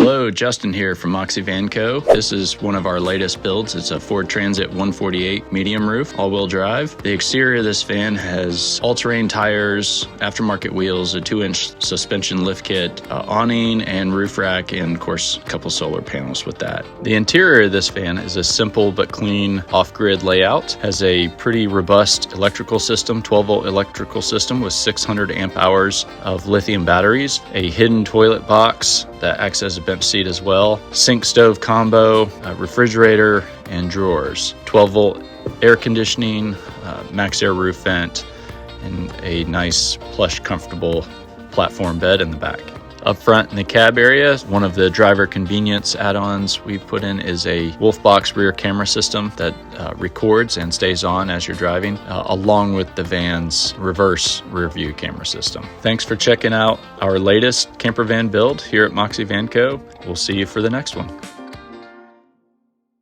Hello, Justin here from Moxie Van Co. This is one of our latest builds. It's a Ford Transit 148 medium roof, all-wheel drive. The exterior of this van has all-terrain tires, aftermarket wheels, a 2-inch suspension lift kit, awning and roof rack, and of course, a couple solar panels with that. The interior of this van is a simple but clean off-grid layout. Has a pretty robust electrical system, 12-volt electrical system with 600 amp hours of lithium batteries, a hidden toilet box that acts as a bench seat as well, sink stove combo, refrigerator, and drawers, 12-volt air conditioning, MaxxAir roof vent, and a nice plush comfortable platform bed in the back. Up front in the cab area, one of the driver convenience add-ons we put in is a Wolfbox rear camera system that records and stays on as you're driving, along with the van's reverse rear view camera system. Thanks for checking out our latest camper van build here at Moxie Van Co. We'll see you for the next one.